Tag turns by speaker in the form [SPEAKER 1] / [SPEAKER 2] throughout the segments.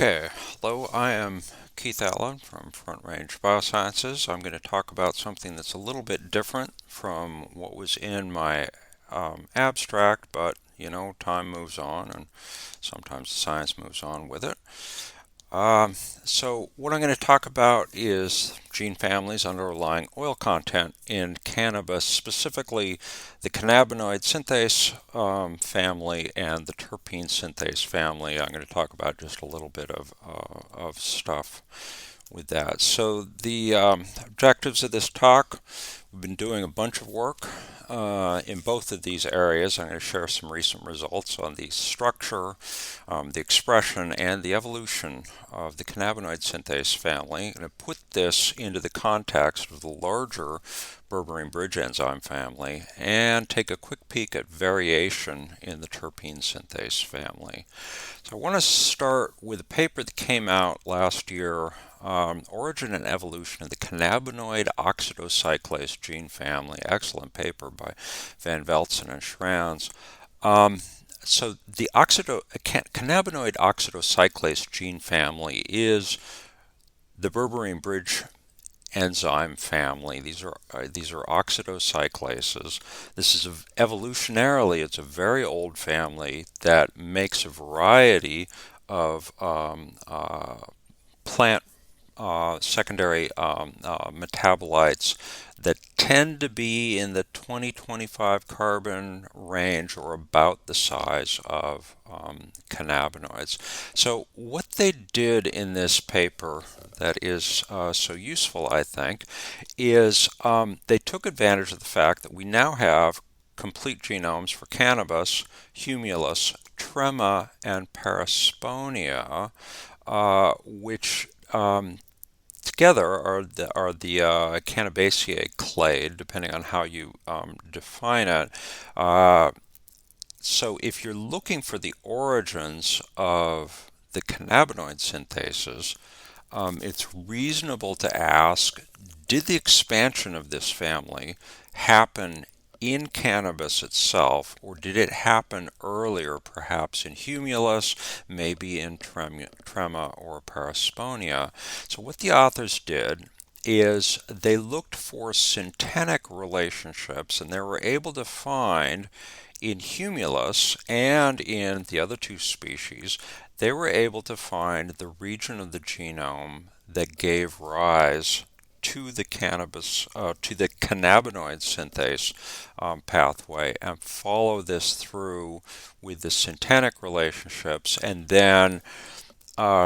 [SPEAKER 1] Okay, hello, I am Keith Allen from Front Range Biosciences. I'm going to talk about something that's a little bit different from what was in my abstract, but time moves on and sometimes the science moves on with it. So what I'm going to talk about is gene families underlying oil content in cannabis, specifically the cannabinoid synthase family and the terpene synthase family. I'm going to talk about just a little bit of stuff with that. So the objectives of this talk, we've been doing a bunch of work in both of these areas. I'm going to share some recent results on the structure, the expression, and the evolution of the cannabinoid synthase family. I'm going to put this into the context of the larger berberine bridge enzyme family and take a quick peek at variation in the terpene synthase family. So I want to start with a paper that came out last year, Origin and Evolution of the Cannabinoid Oxidocyclase Gene Family. Excellent paper by Van Veltzen and Schranz. So the cannabinoid oxidocyclase gene family is the berberine bridge enzyme family. These are oxidocyclases. This is evolutionarily, it's a very old family that makes a variety of plant secondary metabolites that tend to be in the 20-25 carbon range or about the size of cannabinoids. So what they did in this paper that is so useful, I think, is they took advantage of the fact that we now have complete genomes for cannabis, humulus, trema, and parasponia, which together are the Cannabaceae clade, depending on how you define it. So if you're looking for the origins of the cannabinoid synthases, it's reasonable to ask, did the expansion of this family happen in cannabis itself, or did it happen earlier, perhaps in humulus, maybe in trema or parasponia? So what the authors did is they looked for syntenic relationships, and they were able to find in humulus and in the other two species, they were able to find the region of the genome that gave rise to the to the cannabinoid synthase pathway, and follow this through with the syntenic relationships, and then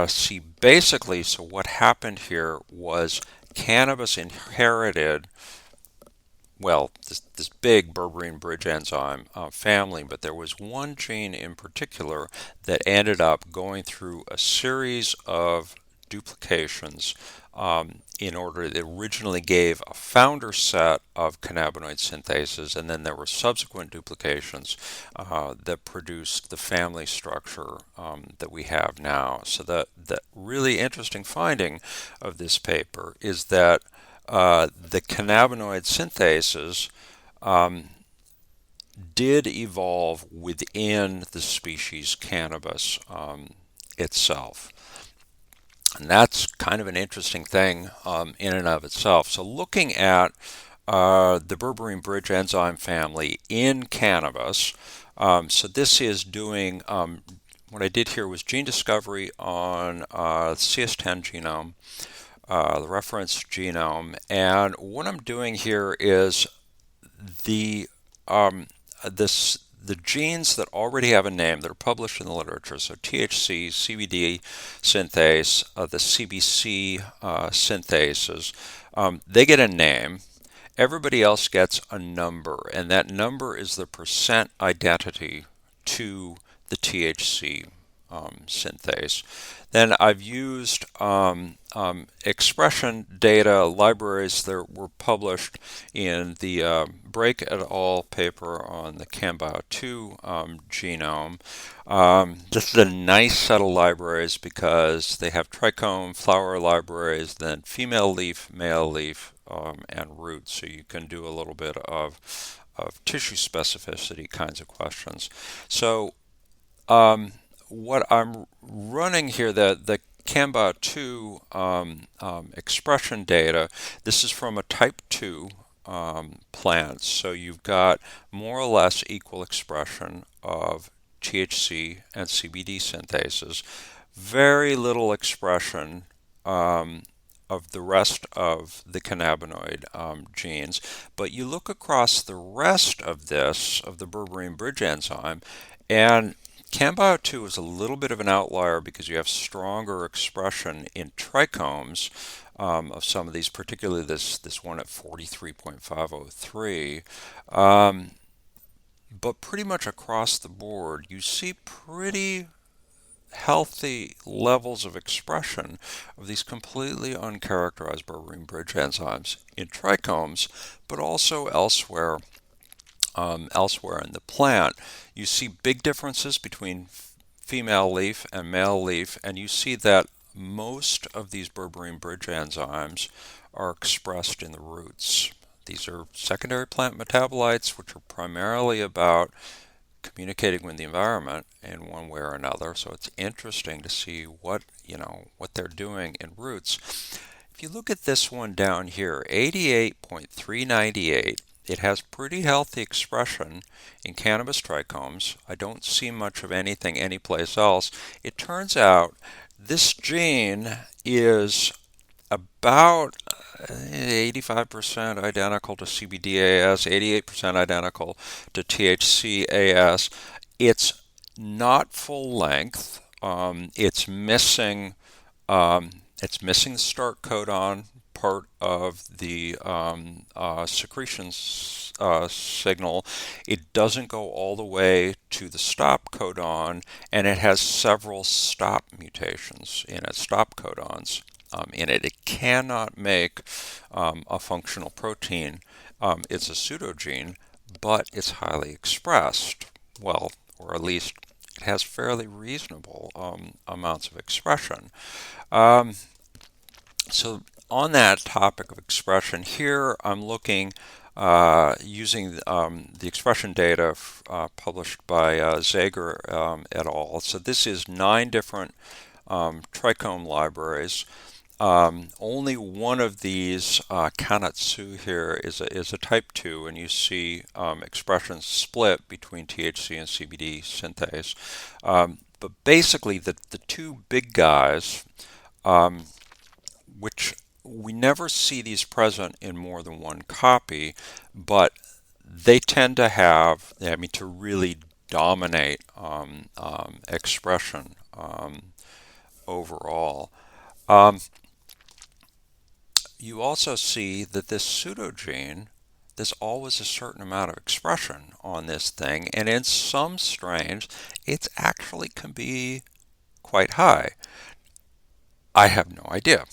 [SPEAKER 1] see basically, so what happened here was cannabis inherited, well, this big berberine bridge enzyme family, but there was one gene in particular that ended up going through a series of duplications in order, it originally gave a founder set of cannabinoid synthases, and then there were subsequent duplications that produced the family structure that we have now. So the really interesting finding of this paper is that the cannabinoid synthases did evolve within the species cannabis itself. And that's kind of an interesting thing in and of itself. So looking at the berberine bridge enzyme family in cannabis, so this is doing, what I did here was gene discovery on CS10 genome, the reference genome, and what I'm doing here is the the genes that already have a name that are published in the literature, so THC, CBD synthase, the CBC synthases, they get a name. Everybody else gets a number, and that number is the percent identity to the THC synthase. Then I've used expression data libraries that were published in the Brake et al. Paper on the CanBio2 genome. This is a nice set of libraries because they have trichome, flower libraries, then female leaf, male leaf, and root, so you can do a little bit of tissue specificity kinds of questions. So what I'm running here, the CAMBA2 expression data. This is from a type 2 plant, so you've got more or less equal expression of THC and CBD synthases, very little expression of the rest of the cannabinoid genes. But you look across the rest of this, of the berberine bridge enzyme, and CAMBIO2 is a little bit of an outlier because you have stronger expression in trichomes of some of these, particularly this one at 43.503. But pretty much across the board, you see pretty healthy levels of expression of these completely uncharacterized berberine bridge enzymes in trichomes, but also elsewhere in the plant. You see big differences between female leaf and male leaf, and you see that most of these berberine bridge enzymes are expressed in the roots. These are secondary plant metabolites, which are primarily about communicating with the environment in one way or another. So it's interesting to see what they're doing in roots. If you look at this one down here, 88.398, it has pretty healthy expression in cannabis trichomes. I don't see much of anything anyplace else. It turns out this gene is about 85% identical to CBDAS, 88% identical to THCAS. It's not full length. It's missing the start codon part of the secretion signal. It doesn't go all the way to the stop codon, and it has several stop mutations in it, stop codons in it. It cannot make a functional protein. It's a pseudogene, but it's highly expressed. Well, or at least it has fairly reasonable amounts of expression. So on that topic of expression, here I'm looking using the expression data published by Zager et al. So this is 9 different trichome libraries. Only one of these, Kanatsu here, is a type 2, and you see expressions split between THC and CBD synthase. But basically, the two big guys, which we never see these present in more than one copy, but they tend to have, to really dominate expression overall. You also see that this pseudogene, there's always a certain amount of expression on this thing, and in some strains, it actually can be quite high. I have no idea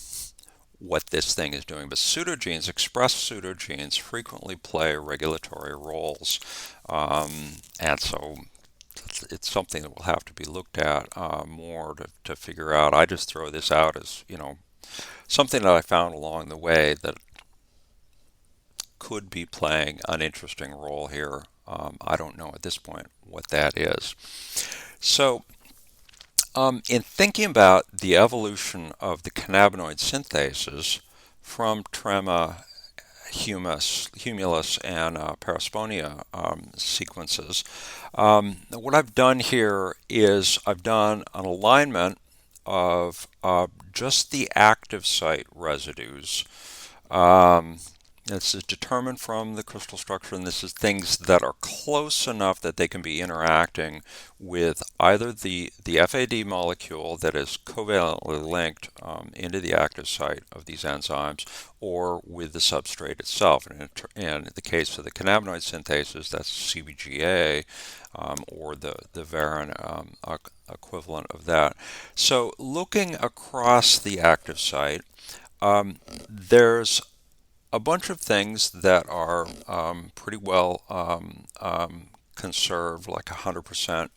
[SPEAKER 1] what this thing is doing, but pseudogenes, expressed pseudogenes, frequently play regulatory roles, and so it's something that will have to be looked at more to figure out. I just throw this out as, something that I found along the way that could be playing an interesting role here. I don't know at this point what that is. So in thinking about the evolution of the cannabinoid synthases from trema, humulus, and parasponia sequences, what I've done here is I've done an alignment of just the active site residues. This is determined from the crystal structure, and this is things that are close enough that they can be interacting with either the FAD molecule that is covalently linked into the active site of these enzymes, or with the substrate itself. And in the case of the cannabinoid synthases, that's cbga, or the varin equivalent of that. So looking across the active site, there's a bunch of things that are pretty well conserved, like 100%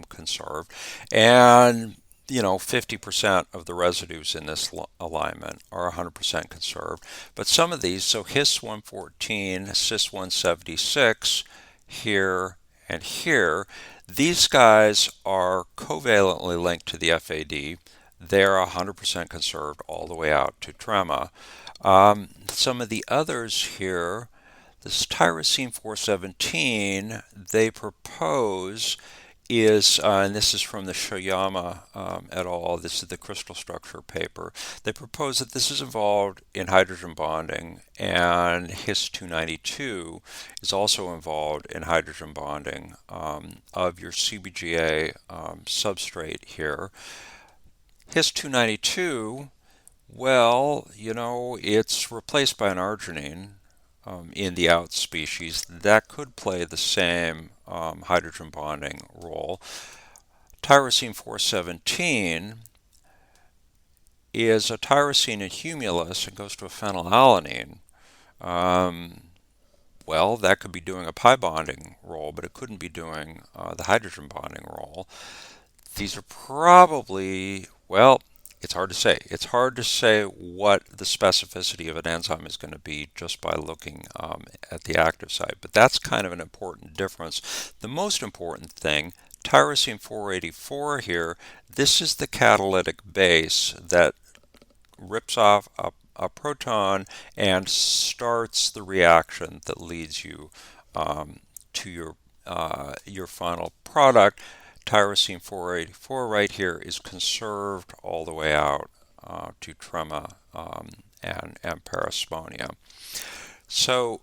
[SPEAKER 1] conserved, and 50% of the residues in this alignment are 100% conserved. But some of these, so His 114, Cis 176, here and here, these guys are covalently linked to the FAD. they're 100% conserved all the way out to trema. Some of the others here, this tyrosine 417, they propose is, and this is from the Shoyama et al., this is the crystal structure paper, they propose that this is involved in hydrogen bonding, and His-292 is also involved in hydrogen bonding of your cbga substrate here. His-292, well, it's replaced by an arginine in the out species. That could play the same hydrogen bonding role. Tyrosine 417 is a tyrosine in humulus and goes to a phenylalanine. Well, that could be doing a pi bonding role, but it couldn't be doing the hydrogen bonding role. These are probably, well, it's hard to say. It's hard to say what the specificity of an enzyme is going to be just by looking at the active site, but that's kind of an important difference. The most important thing, tyrosine 484 here, this is the catalytic base that rips off a proton and starts the reaction that leads you to your final product. Tyrosine 484 right here is conserved all the way out to trema and parasponia. So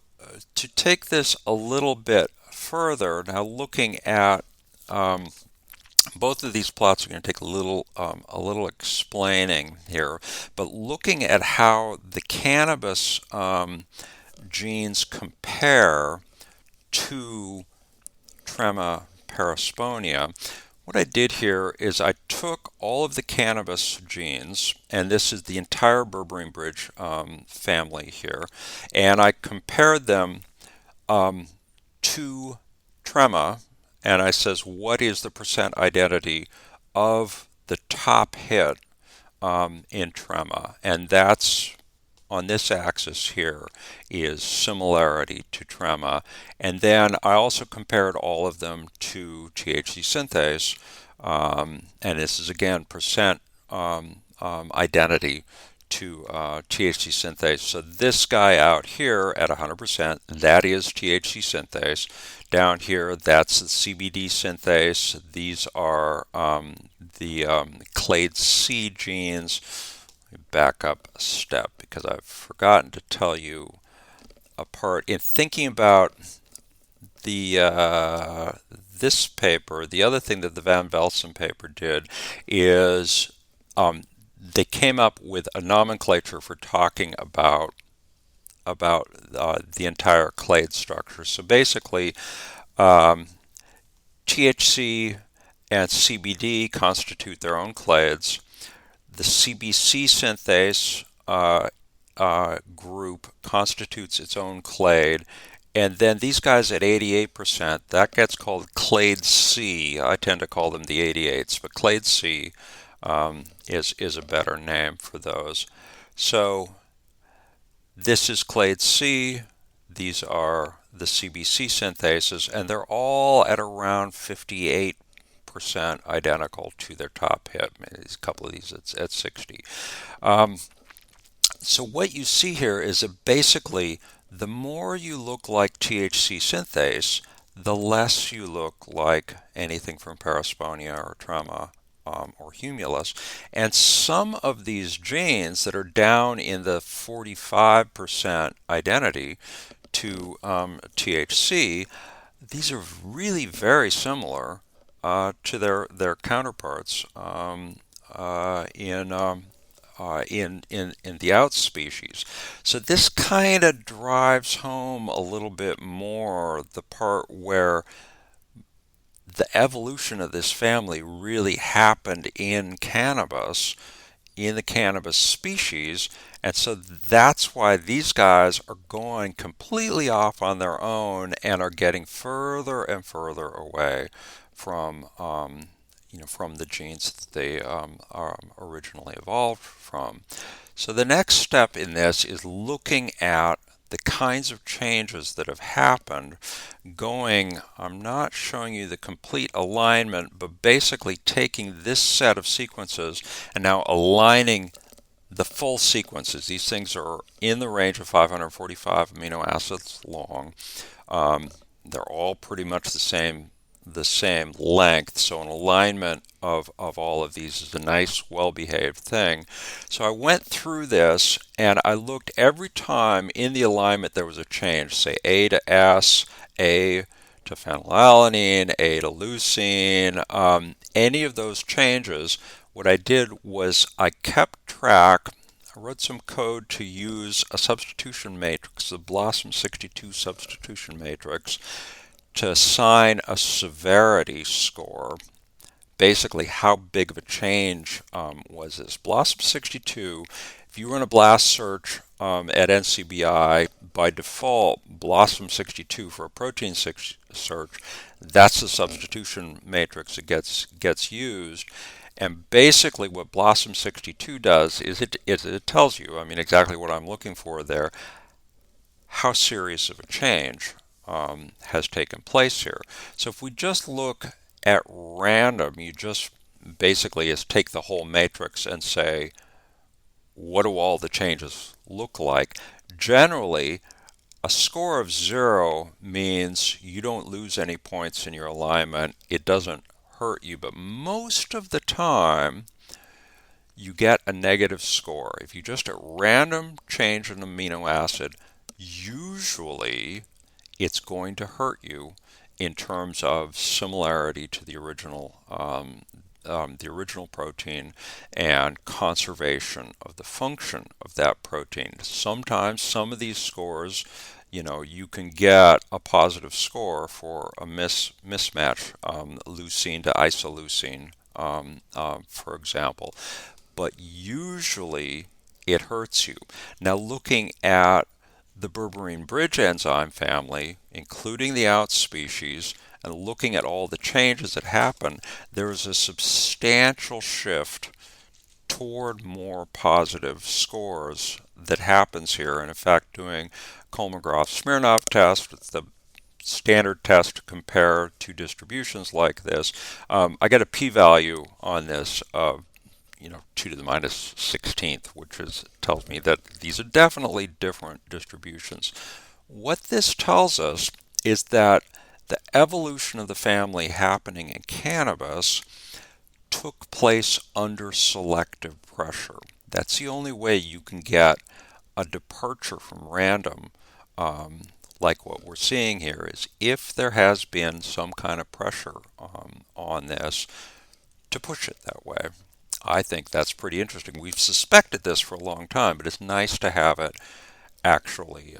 [SPEAKER 1] to take this a little bit further, now looking at both of these plots are going to take a little explaining here, but looking at how the cannabis genes compare to trema parasponia, what I did here is I took all of the cannabis genes, and this is the entire berberine bridge family here, and I compared them to trema, and I says, what is the percent identity of the top hit in trema? And that's on this axis here is similarity to trema. And then I also compared all of them to THC synthase, and this is again percent identity to THC synthase. So this guy out here at 100%, that is THC synthase. Down here, that's the CBD synthase. These are the Clade C genes. Let me back up a step because I've forgotten to tell you apart. In thinking about the this paper, the other thing that the Van Velsen paper did is they came up with a nomenclature for talking about the entire clade structure. So basically, THC and CBD constitute their own clades. The CBC synthase group constitutes its own clade. And then these guys at 88%, that gets called Clade C. I tend to call them the 88s, but Clade C is a better name for those. So this is Clade C. These are the CBC synthases, and they're all at around 58% identical to their top hit. Maybe a couple of these at 60. So what you see here is that basically the more you look like THC synthase, the less you look like anything from parasponia or trema or humulus. And some of these genes that are down in the 45% identity to THC, these are really very similar to their counterparts in the out species. So this kind of drives home a little bit more the part where the evolution of this family really happened in cannabis, in the cannabis species, and so that's why these guys are going completely off on their own and are getting further and further away from from the genes that they originally evolved from. So the next step in this is looking at the kinds of changes that have happened going, I'm not showing you the complete alignment, but basically taking this set of sequences and now aligning the full sequences. These things are in the range of 545 amino acids long. They're all pretty much the same length, so an alignment of all of these is a nice, well-behaved thing. So I went through this and I looked every time in the alignment there was a change, say A to S, A to phenylalanine, A to leucine, any of those changes. What I did was I kept track. I wrote some code to use a substitution matrix, the Blossom 62 substitution matrix, to assign a severity score. Basically, how big of a change was this? Blossom 62, if you run a blast search at NCBI, by default, Blossom 62 for a protein search, that's the substitution matrix that gets used. And basically what Blossom 62 does is it tells you, I mean, exactly what I'm looking for there, how serious of a change has taken place here. So if we just look at random, you just basically is take the whole matrix and say, what do all the changes look like? Generally, a score of 0 means you don't lose any points in your alignment. It doesn't hurt you, but most of the time you get a negative score. If you just at random change an amino acid, usually it's going to hurt you in terms of similarity to the original protein and conservation of the function of that protein. Sometimes some of these scores, you can get a positive score for a mismatch, leucine to isoleucine, for example. But usually it hurts you. Now, looking at the berberine bridge enzyme family, including the out species, and looking at all the changes that happen, there is a substantial shift toward more positive scores that happens here. And in fact, doing Kolmogorov-Smirnov test, it's the standard test to compare two distributions like this, I get a p-value on this of 2 to the minus 16th, which tells me that these are definitely different distributions. What this tells us is that the evolution of the family happening in cannabis took place under selective pressure. That's the only way you can get a departure from random, like what we're seeing here, is if there has been some kind of pressure on this to push it that way. I think that's pretty interesting. We've suspected this for a long time, but it's nice to have it actually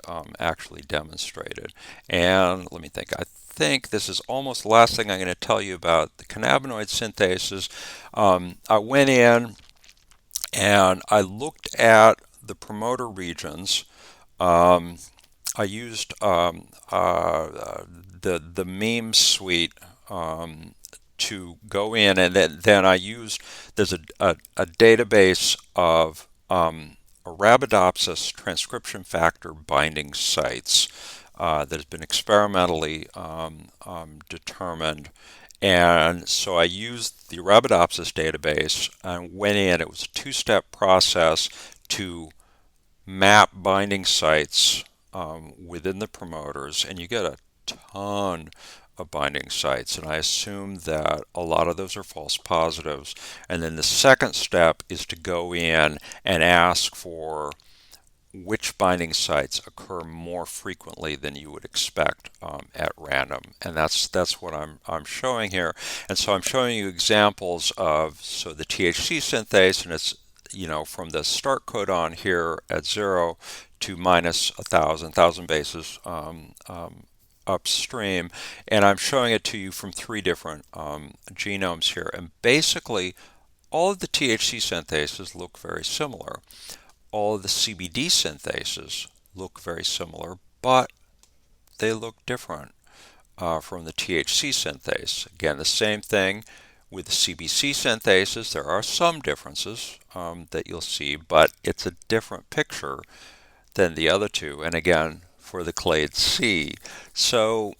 [SPEAKER 1] demonstrated. And let me think. I think this is almost the last thing I'm going to tell you about the cannabinoid synthases. I went in and I looked at the promoter regions. I used the meme suite to go in, and then I used, there's a database of Arabidopsis transcription factor binding sites that has been experimentally determined. And so I used the Arabidopsis database and went in. It was a two-step process to map binding sites within the promoters, and you get a ton of binding sites, and I assume that a lot of those are false positives. And then the second step is to go in and ask for which binding sites occur more frequently than you would expect at random, and that's what I'm showing here. And so I'm showing you examples of the THC synthase, and it's from the start codon here at 0 to minus 1,000 bases upstream, and I'm showing it to you from 3 different genomes here. And basically, all of the THC synthases look very similar. All of the CBD synthases look very similar, but they look different from the THC synthase. Again, the same thing with the CBC synthases. There are some differences that you'll see, but it's a different picture than the other two, and again for the clade C. So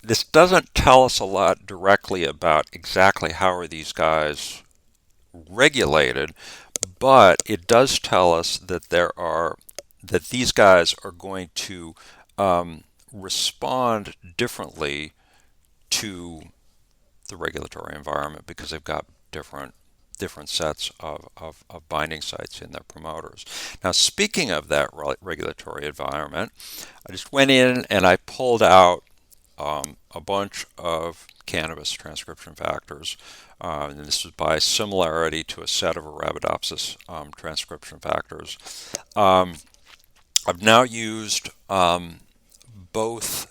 [SPEAKER 1] this doesn't tell us a lot directly about exactly how are these guys regulated, but it does tell us that these guys are going to respond differently to the regulatory environment because they've got different sets of binding sites in their promoters. Now, speaking of that regulatory environment, I just went in and I pulled out a bunch of cannabis transcription factors. And this is by similarity to a set of Arabidopsis transcription factors. I've now used both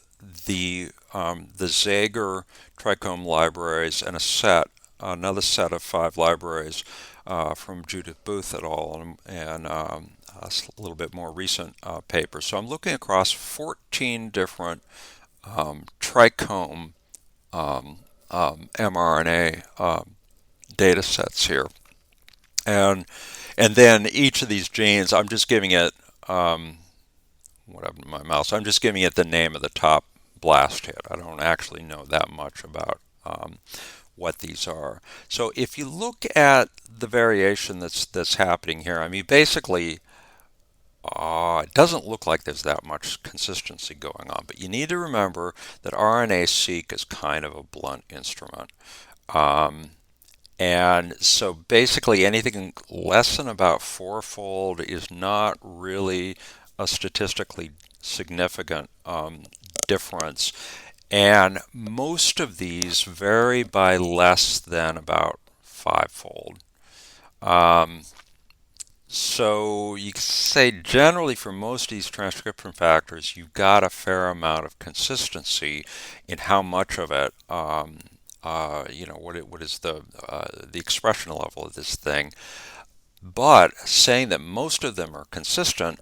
[SPEAKER 1] the Zager Trichome libraries and another set of 5 libraries from Judith Booth et al. and a little bit more recent paper. So I'm looking across 14 different trichome mRNA data sets here, and then each of these genes, I'm just giving it what happened to my mouse? I'm just giving it the name of the top blast hit. I don't actually know that much about what these are. So if you look at the variation that's happening here, I mean, basically, it doesn't look like there's that much consistency going on, but you need to remember that RNA-seq is kind of a blunt instrument. And so basically anything less than about 4-fold is not really a statistically significant difference. And most of these vary by less than about 5-fold. So you can say generally for most of these transcription factors, you've got a fair amount of consistency in how much of it, what is the expression level of this thing. But saying that most of them are consistent,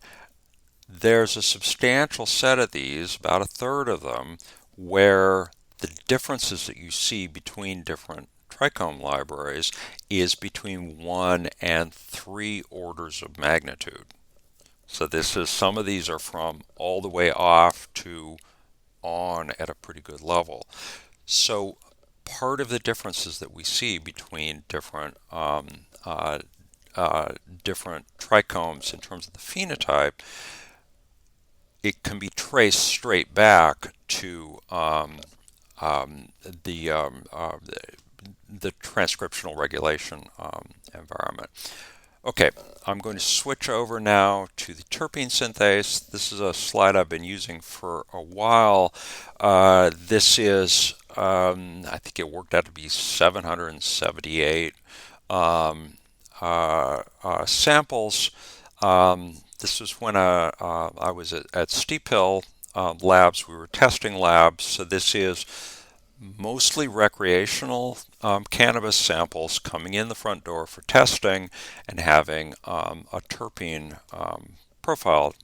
[SPEAKER 1] there's a substantial set of these, about a third of them, where the differences that you see between different trichome libraries is between 1 and 3 orders of magnitude. So some of these are from all the way off to on at a pretty good level. So part of the differences that we see between different trichomes in terms of the phenotype, it can be traced straight back to the transcriptional regulation environment. Okay, I'm going to switch over now to the terpene synthase. This is a slide I've been using for a while. This is, I think it worked out to be 778 samples. This was when I was at Steep Hill Labs. We were testing labs, so this is mostly recreational cannabis samples coming in the front door for testing and having a terpene profile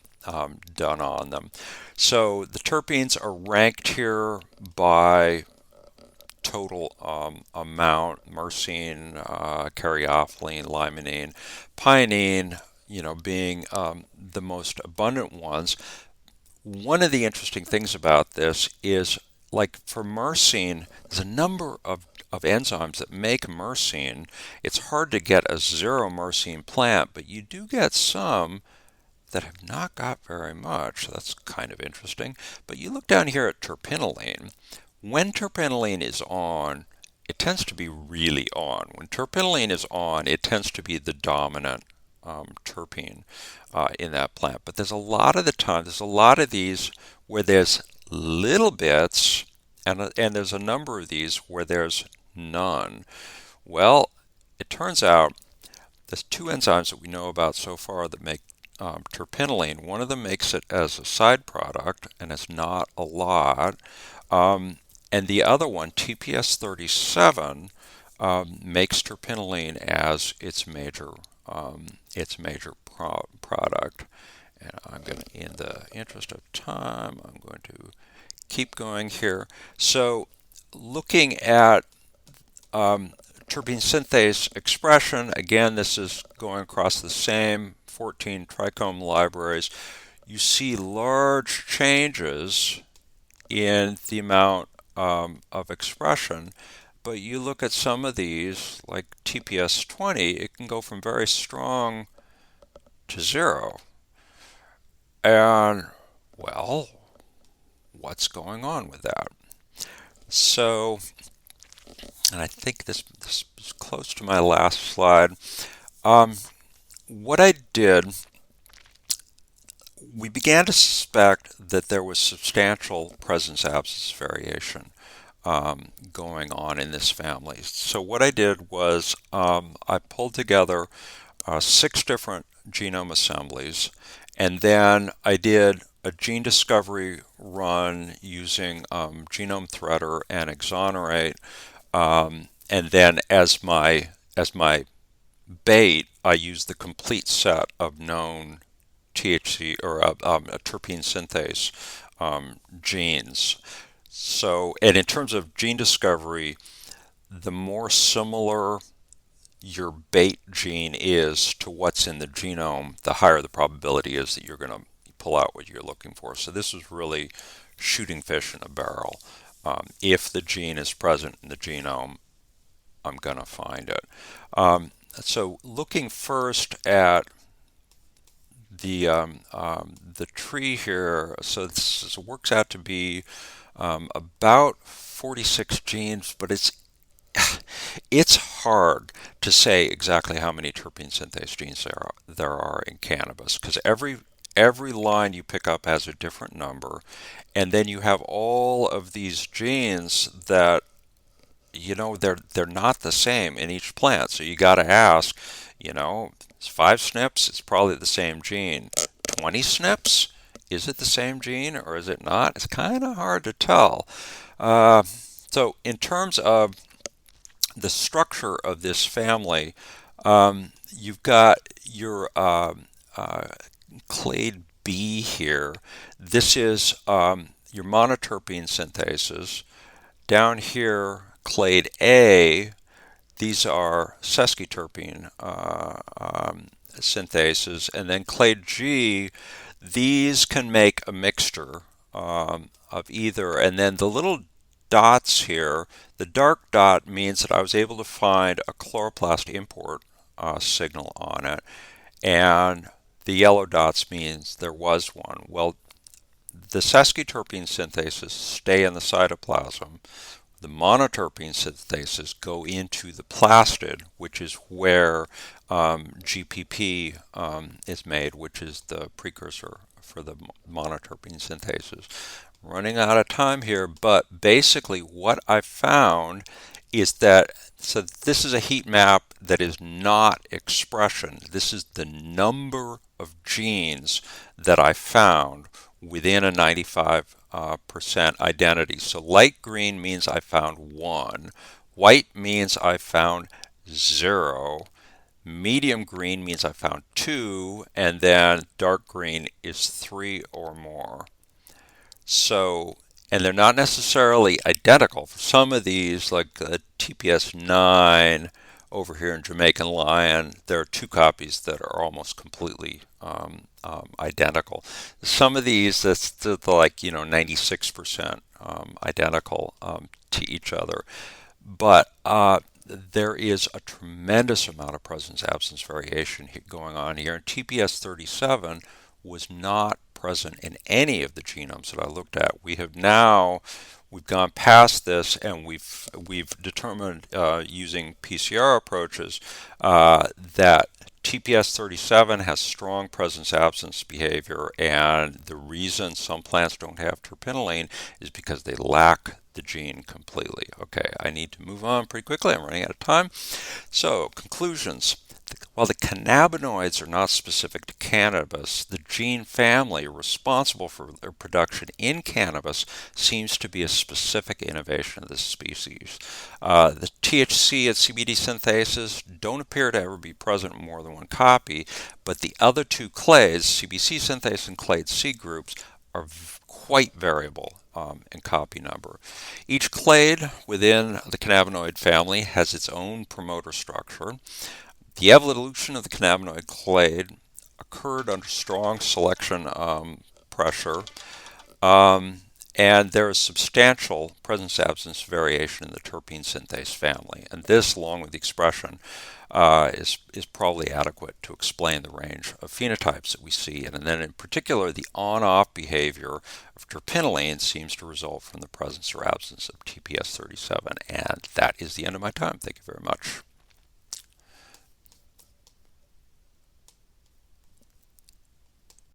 [SPEAKER 1] done on them. So the terpenes are ranked here by total amount: myrcene, caryophyllene, limonene, pinene, being the most abundant ones. One of the interesting things about this is, like for myrcene, there's a number of enzymes that make myrcene. It's hard to get a zero myrcene plant, but you do get some that have not got very much. That's kind of interesting. But you look down here at terpinolene. When terpinolene is on, it tends to be really on. When terpinolene is on, it tends to be the dominant terpene in that plant. But there's a lot of these where there's little bits, and there's a number of these where there's none. Well, it turns out there's 2 enzymes that we know about so far that make terpinolene. One of them makes it as a side product, and it's not a lot. And the other one, TPS37, makes terpinolene as its major product. And I'm going to, in the interest of time, I'm going to keep going here. So looking at terpene synthase expression, again, this is going across the same 14 trichome libraries. you see large changes in the amount of expression. But you look at some of these, like TPS20, it can go from very strong to zero. And, well, what's going on with that? So, and I think this is close to my last slide. What I did, we began to suspect that there was substantial presence-absence variation going on in this family. So what I did was I pulled together 6 different genome assemblies, and then I did a gene discovery run using Genome Threader and Exonerate, and then as my bait, I used the complete set of known THC or terpene synthase genes. So, and in terms of gene discovery, the more similar your bait gene is to what's in the genome, the higher the probability is that you're going to pull out what you're looking for. So this is really shooting fish in a barrel. If the gene is present in the genome, I'm going to find it. So looking first at the tree here, so this works out to be about 46 genes, but it's hard to say exactly how many terpene synthase genes there are in cannabis, because every line you pick up has a different number, and then you have all of these genes that they're not the same in each plant. So you got to ask, it's 5 SNPs, it's probably the same gene. 20 SNPs, is it the same gene or is it not? It's kind of hard to tell. So in terms of the structure of this family, you've got your Clade B here. This is your monoterpene synthases. Down here, Clade A, these are sesquiterpene synthases, and then Clade G, these can make a mixture of either. And then the little dots here, the dark dot means that I was able to find a chloroplast import signal on it, and the yellow dots means there was one. Well, the sesquiterpene synthases stay in the cytoplasm. The monoterpene synthases go into the plastid, which is where GPP is made, which is the precursor for the monoterpene synthases. Running out of time here, but basically what I found is that, so this is a heat map that is not expression. This is the number of genes that I found within a 95% identity. So light green means I found 1, white means I found 0, medium green means I found 2, and then dark green is 3 or more. So, and they're not necessarily identical. For some of these, like TPS9 over here in Jamaican Lion, there are 2 copies that are almost completely identical. Some of these, that's like 96% identical to each other. But there is a tremendous amount of presence-absence variation going on here. And TPS37 was not present in any of the genomes that I looked at. We've gone past this, and we've determined using PCR approaches that TPS37 has strong presence-absence behavior, and the reason some plants don't have terpinolene is because they lack the gene completely. Okay, I need to move on pretty quickly. I'm running out of time. So, conclusions. While the cannabinoids are not specific to cannabis, the gene family responsible for their production in cannabis seems to be a specific innovation of this species. The THC and CBD synthases don't appear to ever be present in more than one copy, but the other 2 clades, CBC synthase and Clade C groups, are quite variable in copy number. Each clade within the cannabinoid family has its own promoter structure. The evolution of the cannabinoid clade occurred under strong selection pressure. And there is substantial presence-absence variation in the terpene synthase family. And this, along with the expression, is probably adequate to explain the range of phenotypes that we see. And then in particular, the on-off behavior of terpinolene seems to result from the presence or absence of TPS37. And that is the end of my time. Thank you very much.